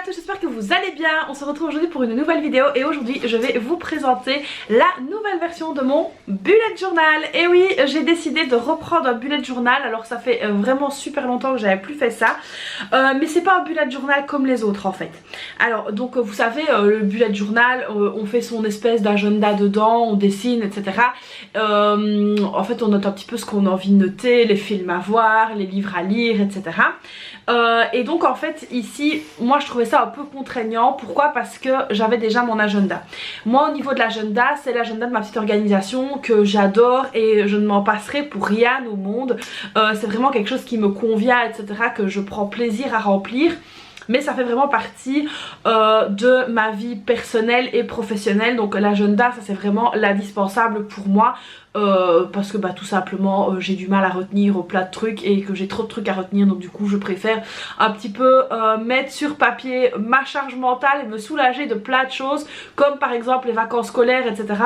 tous, j'espère que vous allez bien. On se retrouve aujourd'hui pour une nouvelle vidéo et aujourd'hui je vais vous présenter la nouvelle version de mon bullet journal. Et oui, j'ai décidé de reprendre un bullet journal. Alors ça fait vraiment super longtemps que j'avais plus fait ça, mais c'est pas un bullet journal comme les autres en fait. Alors donc vous savez, le bullet journal, on fait son espèce d'agenda dedans, on dessine, etc. En fait on note un petit peu ce qu'on a envie de noter, les films à voir, les livres à lire, etc. Et donc en fait ici moi je trouvais ça un peu contraignant. Pourquoi? Parce que j'avais déjà mon agenda. Moi au niveau de l'agenda, c'est l'agenda de ma petite organisation que j'adore et je ne m'en passerai pour rien au monde. C'est vraiment quelque chose qui me convient, etc., que je prends plaisir à remplir. Mais ça fait vraiment partie de ma vie personnelle et professionnelle. Donc l'agenda, ça c'est vraiment l'indispensable pour moi. Parce que bah tout simplement j'ai du mal à retenir plein de trucs et que j'ai trop de trucs à retenir, donc du coup je préfère un petit peu mettre sur papier ma charge mentale et me soulager de plein de choses, comme par exemple les vacances scolaires, etc.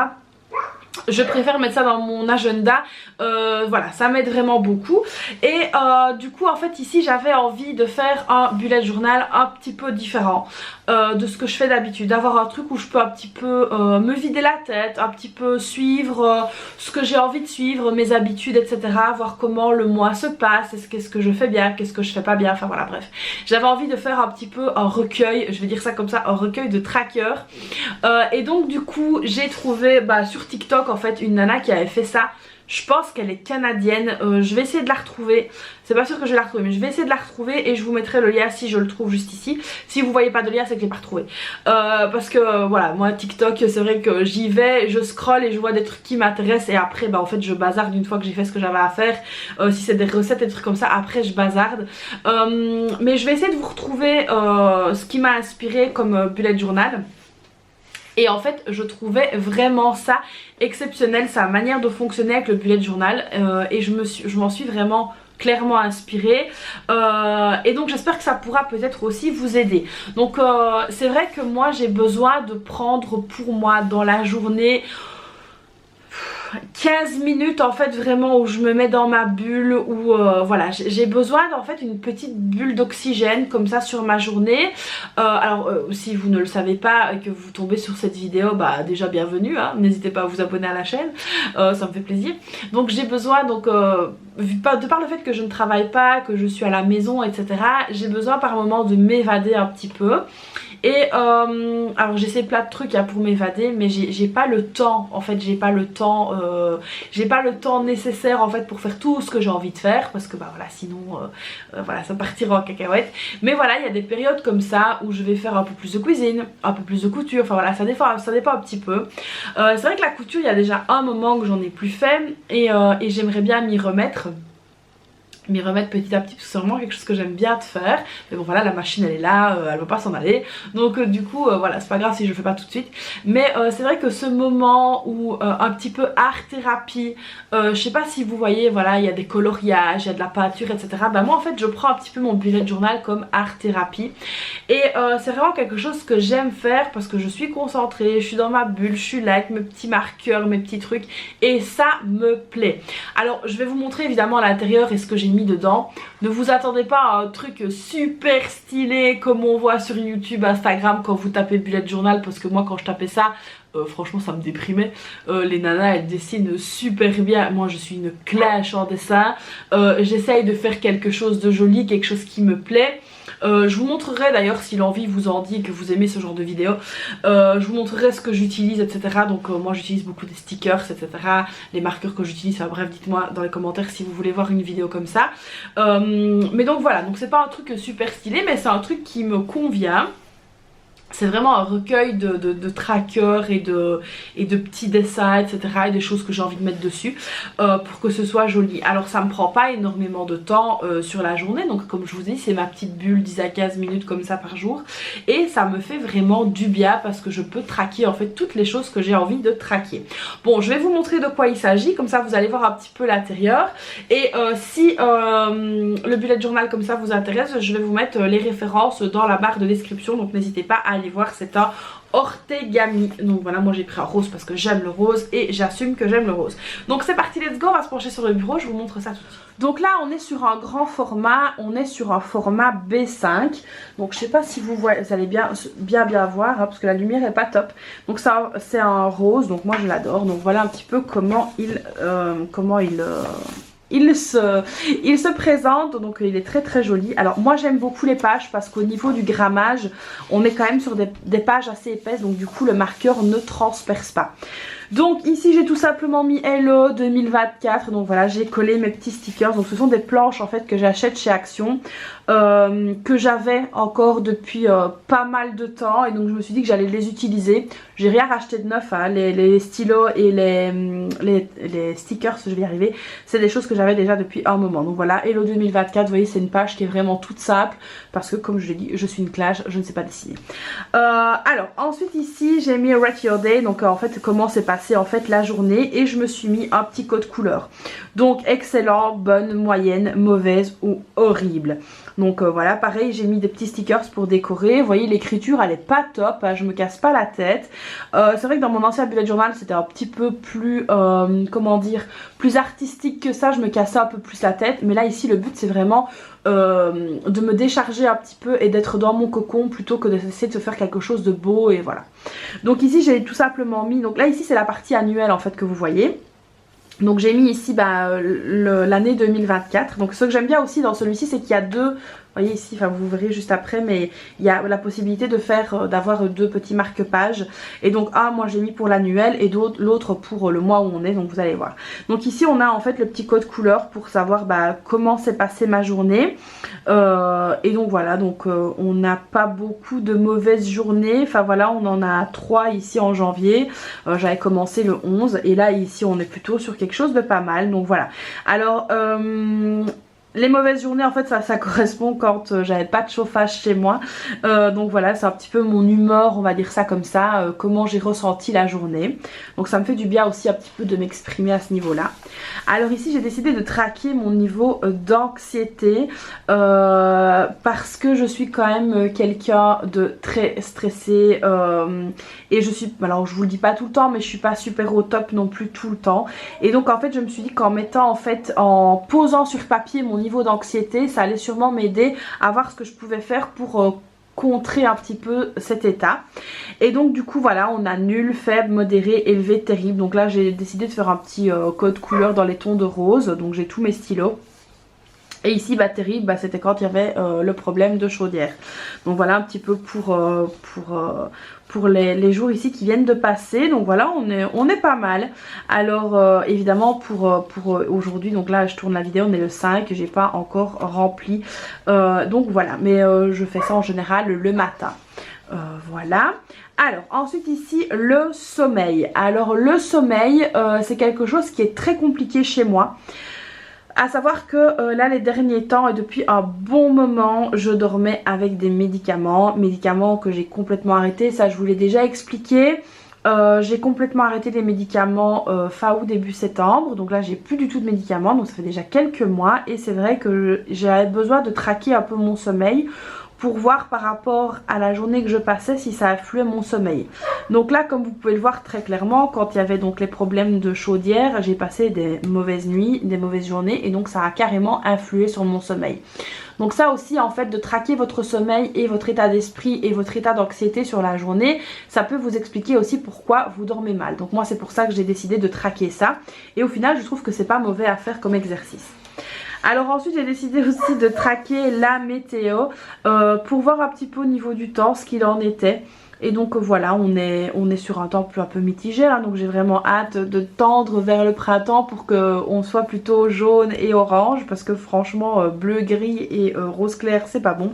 Je préfère mettre ça dans mon agenda, voilà, ça m'aide vraiment beaucoup. Et du coup en fait ici j'avais envie de faire un bullet journal un petit peu différent de ce que je fais d'habitude, d'avoir un truc où je peux un petit peu me vider la tête, un petit peu suivre ce que j'ai envie de suivre, mes habitudes, etc., voir comment le mois se passe, qu'est-ce que je fais bien, qu'est-ce que je fais pas bien, enfin voilà, bref. J'avais envie de faire un petit peu un recueil, je vais dire ça comme ça, un recueil de trackers. Et donc du coup j'ai trouvé sur TikTok en fait une nana qui avait fait ça. Je pense qu'elle est canadienne, je vais essayer de la retrouver. C'est pas sûr que je vais la retrouver, mais je vais essayer de la retrouver et je vous mettrai le lien si je le trouve juste ici. Si vous voyez pas de lien, c'est que je l'ai pas retrouvé, parce que voilà, moi TikTok c'est vrai que j'y vais, je scrolle et je vois des trucs qui m'intéressent et après en fait je bazarde une fois que j'ai fait ce que j'avais à faire. Si c'est des recettes et des trucs comme ça, après je bazarde. Mais je vais essayer de vous retrouver ce qui m'a inspiré comme bullet journal. Et en fait je trouvais vraiment ça exceptionnel, sa manière de fonctionner avec le bullet journal, et je m'en suis vraiment clairement inspirée, et donc j'espère que ça pourra peut-être aussi vous aider. Donc c'est vrai que moi j'ai besoin de prendre pour moi dans la journée 15 minutes en fait vraiment où je me mets dans ma bulle, où voilà, j'ai besoin d'en fait une petite bulle d'oxygène comme ça sur ma journée. Alors si vous ne le savez pas et que vous tombez sur cette vidéo, déjà bienvenue, hein, n'hésitez pas à vous abonner à la chaîne, ça me fait plaisir. Donc j'ai besoin, donc de par le fait que je ne travaille pas, que je suis à la maison, etc., j'ai besoin par moment de m'évader un petit peu. Et alors j'essaie plein de trucs pour m'évader, mais j'ai pas le temps en fait, j'ai pas le temps nécessaire en fait pour faire tout ce que j'ai envie de faire, parce que voilà, sinon voilà, ça partira en cacahuète. Mais voilà, il y a des périodes comme ça où je vais faire un peu plus de cuisine, un peu plus de couture, enfin voilà, ça dépend un petit peu. C'est vrai que la couture, il y a déjà un moment que j'en ai plus fait, et j'aimerais bien m'y remettre petit à petit, parce que c'est vraiment quelque chose que j'aime bien de faire. Mais bon voilà, la machine elle est là, elle va pas s'en aller, donc du coup voilà, c'est pas grave si je le fais pas tout de suite. Mais c'est vrai que ce moment où un petit peu art thérapie, je sais pas si vous voyez, voilà, il y a des coloriages, il y a de la peinture, etc. Moi en fait je prends un petit peu mon bullet journal comme art thérapie, et c'est vraiment quelque chose que j'aime faire parce que je suis concentrée, je suis dans ma bulle, je suis là avec mes petits marqueurs, mes petits trucs, et ça me plaît. Alors je vais vous montrer évidemment à l'intérieur et ce que j'ai mis dedans. Ne vous attendez pas à un truc super stylé comme on voit sur YouTube, Instagram quand vous tapez bullet journal, parce que moi quand je tapais ça, franchement ça me déprimait. Les nanas elles dessinent super bien, moi je suis une clèche en dessin. J'essaye de faire quelque chose de joli, quelque chose qui me plaît. Je vous montrerai d'ailleurs, si l'envie vous en dit, que vous aimez ce genre de vidéo, je vous montrerai ce que j'utilise, etc. Donc moi j'utilise beaucoup des stickers, etc. Les marqueurs que j'utilise, enfin bref, dites-moi dans les commentaires si vous voulez voir une vidéo comme ça. Mais donc voilà, donc c'est pas un truc super stylé, mais c'est un truc qui me convient. C'est vraiment un recueil de trackers et de petits dessins, etc. et des choses que j'ai envie de mettre dessus pour que ce soit joli. Alors ça me prend pas énormément de temps sur la journée, donc comme je vous dis, c'est ma petite bulle 10 à 15 minutes comme ça par jour, et ça me fait vraiment du bien parce que je peux traquer en fait toutes les choses que j'ai envie de traquer. Bon, je vais vous montrer de quoi il s'agit, comme ça vous allez voir un petit peu l'intérieur, et si le bullet journal comme ça vous intéresse, je vais vous mettre les références dans la barre de description, donc n'hésitez pas à aller voir, c'est un Ortegami. Donc voilà, moi j'ai pris un rose parce que j'aime le rose et j'assume que j'aime le rose. Donc c'est parti, let's go, on va se pencher sur le bureau, je vous montre ça tout de suite. Donc là on est sur un grand format, on est sur un format B5. Donc je sais pas si vous voyez, vous allez bien voir hein, parce que la lumière est pas top. Donc ça c'est un rose, donc moi je l'adore. Donc voilà un petit peu comment il se présente, donc il est très joli. Alors moi j'aime beaucoup les pages parce qu'au niveau du grammage on est quand même sur des pages assez épaisses, donc du coup le marqueur ne transperce pas. Donc ici j'ai tout simplement mis Hello 2024, donc voilà j'ai collé mes petits stickers. Donc ce sont des planches en fait que j'achète chez Action, que j'avais encore depuis pas mal de temps, et donc je me suis dit que j'allais les utiliser. J'ai rien racheté de neuf, hein. Les stylos et les stickers, je vais y arriver, c'est des choses que j'avais déjà depuis un moment. Donc voilà, Hello 2024, vous voyez c'est une page qui est vraiment toute simple parce que comme je l'ai dit je suis une clash, je ne sais pas dessiner. Alors ensuite ici j'ai mis Rate Your Day, donc en fait comment s'est passé en fait la journée, et je me suis mis un petit code couleur. Donc excellent, bonne, moyenne, mauvaise ou horrible. Donc voilà, pareil j'ai mis des petits stickers pour décorer. Vous voyez l'écriture elle est pas top, hein, je me casse pas la tête. C'est vrai que dans mon ancien bullet journal c'était un petit peu plus comment dire, plus artistique que ça, je me cassais un peu plus la tête. Mais là ici le but c'est vraiment de me décharger un petit peu et d'être dans mon cocon plutôt que d'essayer de se faire quelque chose de beau, et voilà. Donc ici j'ai tout simplement mis, donc là ici c'est la partie annuelle en fait que vous voyez. Donc j'ai mis ici l'année 2024. Donc ce que j'aime bien aussi dans celui-ci c'est qu'il y a deux, vous voyez ici, enfin vous verrez juste après, mais il y a la possibilité de faire, d'avoir deux petits marque-pages. Et donc un moi j'ai mis pour l'annuel et l'autre pour le mois où on est, donc vous allez voir. Donc ici on a en fait le petit code couleur pour savoir comment s'est passée ma journée. Et donc voilà, donc on n'a pas beaucoup de mauvaises journées. Enfin voilà, on en a 3 ici en janvier. J'avais commencé le 11 et là ici on est plutôt sur quelque chose de pas mal. Donc voilà. Alors les mauvaises journées en fait ça correspond quand j'avais pas de chauffage chez moi, donc voilà c'est un petit peu mon humeur, on va dire ça comme ça, comment j'ai ressenti la journée. Donc ça me fait du bien aussi un petit peu de m'exprimer à ce niveau là. Alors ici j'ai décidé de traquer mon niveau d'anxiété parce que je suis quand même quelqu'un de très stressé, et je suis, alors je vous le dis pas tout le temps mais je suis pas super au top non plus tout le temps. Et donc en fait je me suis dit qu'en mettant en fait, en posant sur papier mon niveau d'anxiété, ça allait sûrement m'aider à voir ce que je pouvais faire pour contrer un petit peu cet état. Et donc du coup voilà, on a nul, faible, modéré, élevé, terrible. Donc là j'ai décidé de faire un petit code couleur dans les tons de rose. Donc j'ai tous mes stylos. Et ici terrible, c'était quand il y avait le problème de chaudière. Donc voilà un petit peu pour les jours ici qui viennent de passer. Donc voilà, on est pas mal. Alors évidemment pour aujourd'hui, donc là je tourne la vidéo, on est le 5, j'ai pas encore rempli. Donc voilà, mais je fais ça en général le matin. Voilà. Alors ensuite ici le sommeil. Alors le sommeil c'est quelque chose qui est très compliqué chez moi. À savoir que là les derniers temps et depuis un bon moment je dormais avec des médicaments que j'ai complètement arrêté. Ça je vous l'ai déjà expliqué. J'ai complètement arrêté les médicaments fin août début septembre. Donc là j'ai plus du tout de médicaments, donc ça fait déjà quelques mois. Et c'est vrai que j'avais besoin de traquer un peu mon sommeil pour voir par rapport à la journée que je passais si ça influait mon sommeil. Donc là comme vous pouvez le voir très clairement, quand il y avait donc les problèmes de chaudière, j'ai passé des mauvaises nuits, des mauvaises journées, et donc ça a carrément influé sur mon sommeil. Donc ça aussi en fait, de traquer votre sommeil et votre état d'esprit et votre état d'anxiété sur la journée, ça peut vous expliquer aussi pourquoi vous dormez mal. Donc moi c'est pour ça que j'ai décidé de traquer ça, et au final je trouve que c'est pas mauvais à faire comme exercice. Alors ensuite j'ai décidé aussi de traquer la météo pour voir un petit peu au niveau du temps ce qu'il en était. Et donc voilà, on est sur un temps un peu mitigé là, donc j'ai vraiment hâte de tendre vers le printemps pour qu'on soit plutôt jaune et orange, parce que franchement bleu, gris et rose clair c'est pas bon.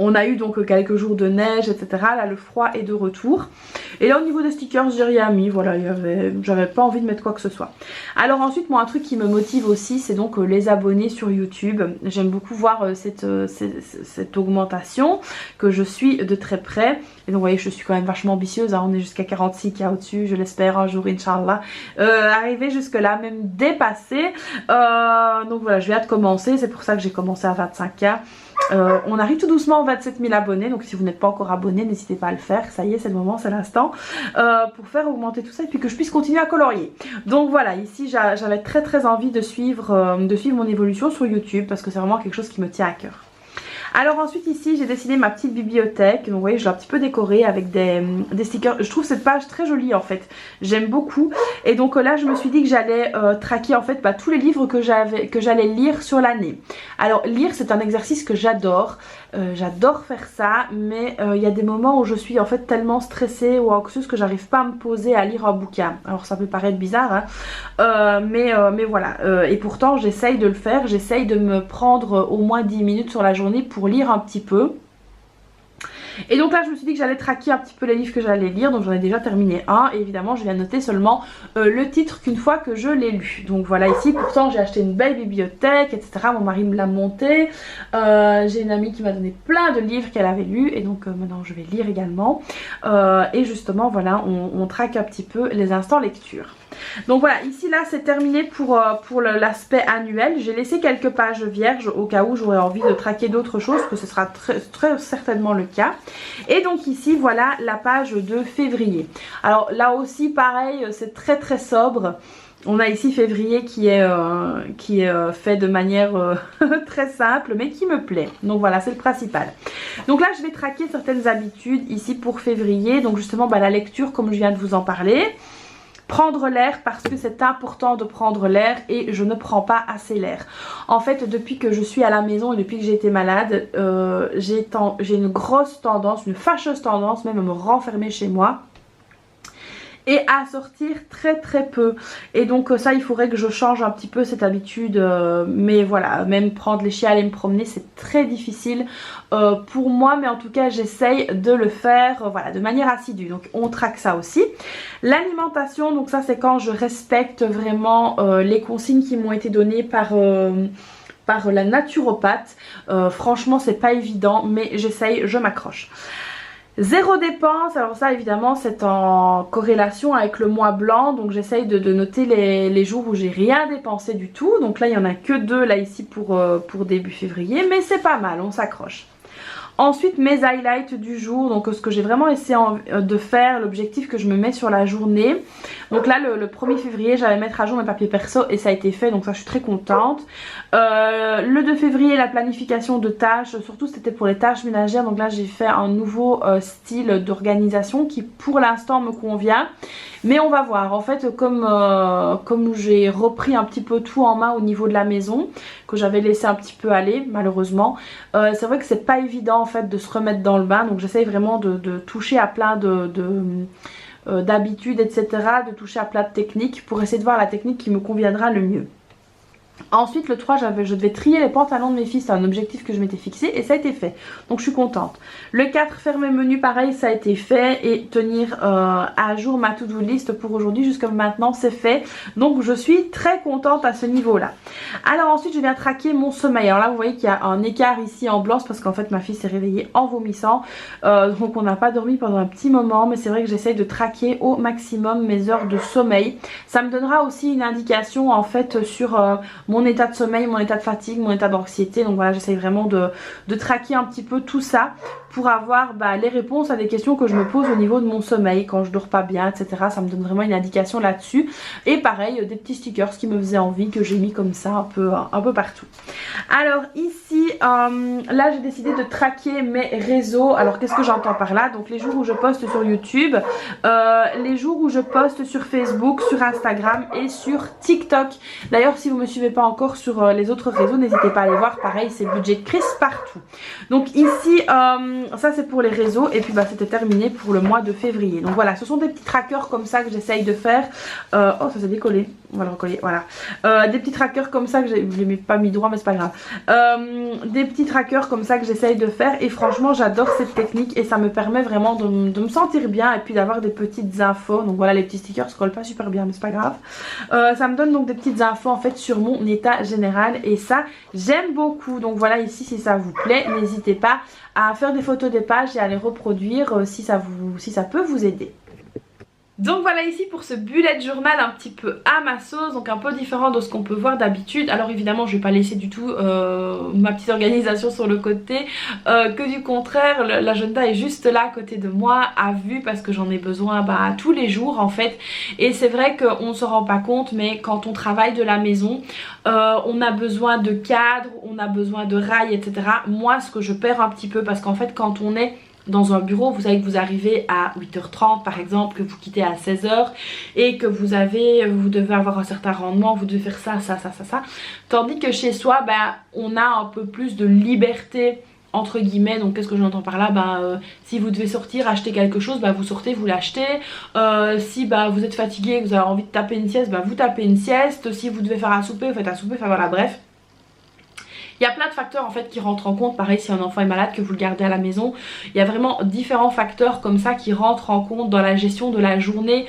On a eu donc quelques jours de neige, etc. Là le froid est de retour. Et là au niveau des stickers j'ai rien mis, voilà, j'avais pas envie de mettre quoi que ce soit. Alors ensuite moi un truc qui me motive aussi c'est donc les abonnés sur YouTube. J'aime beaucoup voir cette augmentation, que je suis de très près. Et donc vous voyez je suis quand même vachement ambitieuse, hein. On est jusqu'à 46K au-dessus, je l'espère un jour Inch'Allah arriver jusque là, même dépasser. Donc voilà, je viens de commencer, c'est pour ça que j'ai commencé à 25K. On arrive tout doucement aux 27 000 abonnés, donc si vous n'êtes pas encore abonné, n'hésitez pas à le faire, ça y est, c'est le moment, c'est l'instant, pour faire augmenter tout ça et puis que je puisse continuer à colorier. Donc voilà, ici j'avais très envie de suivre mon évolution sur YouTube parce que c'est vraiment quelque chose qui me tient à cœur. Alors ensuite ici j'ai dessiné ma petite bibliothèque, donc vous voyez je l'ai un petit peu décorée avec des stickers. Je trouve cette page très jolie en fait, j'aime beaucoup. Et donc là je me suis dit que j'allais traquer en fait tous les livres que j'allais lire sur l'année. Alors lire c'est un exercice que j'adore, j'adore faire ça, mais il y a des moments où je suis en fait tellement stressée ou anxieuse que j'arrive pas à me poser à lire un bouquin. Alors ça peut paraître bizarre hein, mais voilà, et pourtant j'essaye de le faire, j'essaye de me prendre au moins 10 minutes sur la journée pour lire un petit peu. Et donc là je me suis dit que j'allais traquer un petit peu les livres que j'allais lire, donc j'en ai déjà terminé un et évidemment je viens noter seulement le titre qu'une fois que je l'ai lu. Donc voilà, ici pourtant j'ai acheté une belle bibliothèque etc, mon mari me l'a montée, j'ai une amie qui m'a donné plein de livres qu'elle avait lus et donc maintenant je vais lire également, et justement voilà on traque un petit peu les instants lecture. Donc voilà, ici là c'est terminé pour l'aspect annuel. J'ai laissé quelques pages vierges au cas où j'aurais envie de traquer d'autres choses, que ce sera très certainement le cas. Et donc ici voilà la page de février. Alors là aussi pareil, c'est très sobre. On a ici février qui est fait de manière très simple mais qui me plaît. Donc voilà, c'est le principal. Donc là je vais traquer certaines habitudes ici pour février. Donc justement la lecture comme je viens de vous en parler. Prendre l'air parce que c'est important de prendre l'air et je ne prends pas assez l'air. En fait depuis que je suis à la maison et depuis que j'ai été malade, j'ai une grosse tendance, une fâcheuse tendance même à me renfermer chez moi et à sortir très peu. Et donc ça il faudrait que je change un petit peu cette habitude, mais voilà, même prendre les chiens, aller me promener c'est très difficile pour moi, mais en tout cas j'essaye de le faire voilà, de manière assidue. Donc on traque ça aussi. L'alimentation, donc ça c'est quand je respecte vraiment les consignes qui m'ont été données par la naturopathe. Franchement c'est pas évident mais j'essaye, je m'accroche. Zéro dépense, alors ça évidemment c'est en corrélation avec le mois blanc, donc j'essaye de noter les jours où j'ai rien dépensé du tout. Donc là il n'y en a que 2 là ici pour début février, mais c'est pas mal, on s'accroche. Ensuite mes highlights du jour, donc ce que j'ai vraiment essayé de faire, l'objectif que je me mets sur la journée. Donc là le 1er février j'allais mettre à jour mes papiers perso et ça a été fait, donc ça je suis très contente. Le 2 février la planification de tâches, surtout c'était pour les tâches ménagères, donc là j'ai fait un nouveau style d'organisation qui pour l'instant me convient. Mais on va voir, en fait comme j'ai repris un petit peu tout en main au niveau de la maison, que j'avais laissé un petit peu aller malheureusement, c'est vrai que c'est pas évident en fait de se remettre dans le bain, donc j'essaye vraiment de toucher à plein d'habitudes etc, de toucher à plein de techniques pour essayer de voir la technique qui me conviendra le mieux. Ensuite le 3 je devais trier les pantalons de mes filles, c'est un objectif que je m'étais fixé et ça a été fait, donc je suis contente. Le 4 faire mes menus pareil, ça a été fait, et tenir à jour ma to-do list pour aujourd'hui jusqu'à maintenant c'est fait, donc je suis très contente à ce niveau là. Alors ensuite je viens traquer mon sommeil. Alors là vous voyez qu'il y a un écart ici en blanc, c'est parce qu'en fait ma fille s'est réveillée en vomissant, donc on n'a pas dormi pendant un petit moment, mais c'est vrai que j'essaye de traquer au maximum mes heures de sommeil. Ça me donnera aussi une indication en fait sur mon état de sommeil, mon état de fatigue, mon état d'anxiété. Donc voilà, j'essaye vraiment de traquer un petit peu tout ça pour avoir les réponses à des questions que je me pose au niveau de mon sommeil, quand je dors pas bien, etc. Ça me donne vraiment une indication là-dessus. Et pareil, des petits stickers qui me faisaient envie, que j'ai mis comme ça un peu partout. Alors ici, là j'ai décidé de traquer mes réseaux. Alors qu'est-ce que j'entends par là? Donc les jours où je poste sur YouTube, les jours où je poste sur Facebook, sur Instagram et sur TikTok. D'ailleurs si vous me suivez pas encore sur les autres réseaux, n'hésitez pas à aller voir, pareil c'est budget Chris partout. Donc ici ça c'est pour les réseaux, et puis c'était terminé pour le mois de février. Donc voilà, ce sont des petits trackers comme ça que j'essaye de faire. Oh ça s'est décollé, on va le recoller, voilà. Des petits trackers comme ça que je l'ai pas mis droit mais c'est pas grave. Des petits trackers comme ça que j'essaye de faire, et franchement j'adore cette technique et ça me permet vraiment de me sentir bien et puis d'avoir des petites infos. Donc voilà, les petits stickers se collent pas super bien mais c'est pas grave. Ça me donne donc des petites infos en fait sur mon état général et ça j'aime beaucoup. Donc voilà, ici si ça vous plaît, n'hésitez pas à faire des photos des pages et à les reproduire si ça peut vous aider. Donc voilà ici pour ce bullet journal un petit peu à ma sauce, donc un peu différent de ce qu'on peut voir d'habitude. Alors évidemment je vais pas laisser du tout ma petite organisation sur le côté, que du contraire l'agenda est juste là à côté de moi à vue parce que j'en ai besoin tous les jours en fait. Et c'est vrai qu'on ne se rend pas compte, mais quand on travaille de la maison on a besoin de cadres, on a besoin de rails, etc. Moi ce que je perds un petit peu, parce qu'en fait quand on est dans un bureau, vous savez que vous arrivez à 8h30 par exemple, que vous quittez à 16h et que vous devez avoir un certain rendement, vous devez faire ça, ça, ça, ça, ça. Tandis que chez soi, on a un peu plus de liberté entre guillemets. Donc qu'est-ce que j'entends par là, si vous devez sortir acheter quelque chose, vous sortez, vous l'achetez. Si vous êtes fatigué, que vous avez envie de taper une sieste, vous tapez une sieste. Si vous devez faire un souper, vous faites un souper, enfin voilà, bref. Il y a plein de facteurs en fait qui rentrent en compte. Pareil, si un enfant est malade, que vous le gardez à la maison, il y a vraiment différents facteurs comme ça qui rentrent en compte dans la gestion de la journée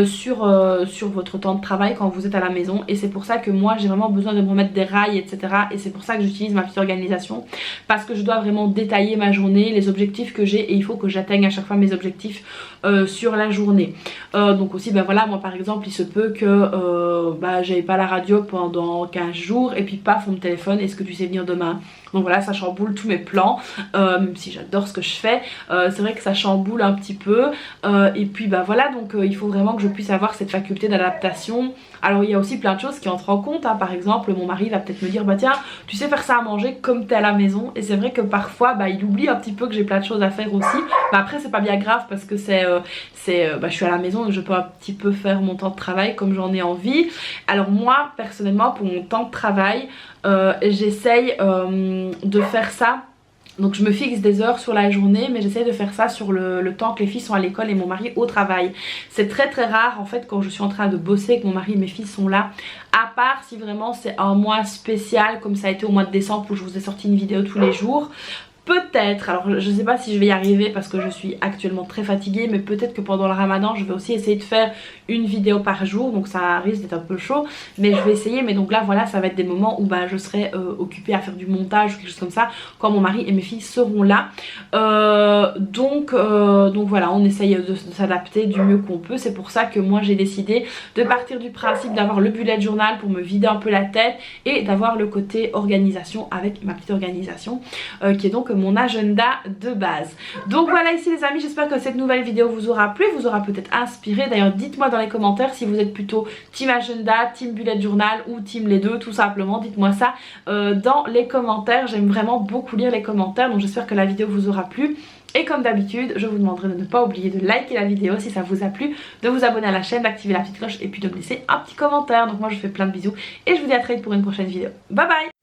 sur votre temps de travail quand vous êtes à la maison. Et c'est pour ça que moi j'ai vraiment besoin de me remettre des rails, etc. Et c'est pour ça que j'utilise ma petite organisation, parce que je dois vraiment détailler ma journée, les objectifs que j'ai, et il faut que j'atteigne à chaque fois mes objectifs sur la journée. Donc aussi voilà, moi par exemple il se peut que j'avais pas la radio pendant 15 jours et puis paf on me téléphone, est-ce que tu sais venir demain? Donc voilà, ça chamboule tous mes plans, même si j'adore ce que je fais, c'est vrai que ça chamboule un petit peu, et puis voilà, donc il faut vraiment que je puisse avoir cette faculté d'adaptation. Alors il y a aussi plein de choses qui entrent en compte, par exemple mon mari va peut-être me dire tiens tu sais faire ça à manger comme t'es à la maison, et c'est vrai que parfois il oublie un petit peu que j'ai plein de choses à faire aussi, mais après c'est pas bien grave parce que je suis à la maison et je peux un petit peu faire mon temps de travail comme j'en ai envie. Alors moi personnellement pour mon temps de travail j'essaye de faire ça. Donc je me fixe des heures sur la journée, mais j'essaie de faire ça sur le temps que les filles sont à l'école et mon mari au travail. C'est très très rare en fait quand je suis en train de bosser que mon mari et mes filles sont là, à part si vraiment c'est un mois spécial comme ça a été au mois de décembre où je vous ai sorti une vidéo tous les jours. Peut-être, alors je sais pas si je vais y arriver parce que je suis actuellement très fatiguée, mais peut-être que pendant le ramadan je vais aussi essayer de faire une vidéo par jour, donc ça risque d'être un peu chaud, mais je vais essayer. Mais donc là voilà, ça va être des moments où je serai occupée à faire du montage ou quelque chose comme ça quand mon mari et mes filles seront là. Donc voilà, on essaye de s'adapter du mieux qu'on peut. C'est pour ça que moi j'ai décidé de partir du principe d'avoir le bullet journal pour me vider un peu la tête et d'avoir le côté organisation avec ma petite organisation qui est donc mon agenda de base. Donc voilà ici les amis, j'espère que cette nouvelle vidéo vous aura plu, vous aura peut-être inspiré. D'ailleurs dites-moi dans les commentaires si vous êtes plutôt team agenda, team bullet journal ou team les deux, tout simplement. Dites-moi ça dans les commentaires, j'aime vraiment beaucoup lire les commentaires, donc j'espère que la vidéo vous aura plu. Et comme d'habitude, je vous demanderai de ne pas oublier de liker la vidéo si ça vous a plu, de vous abonner à la chaîne, d'activer la petite cloche et puis de me laisser un petit commentaire. Donc moi je vous fais plein de bisous et je vous dis à très vite pour une prochaine vidéo. Bye bye!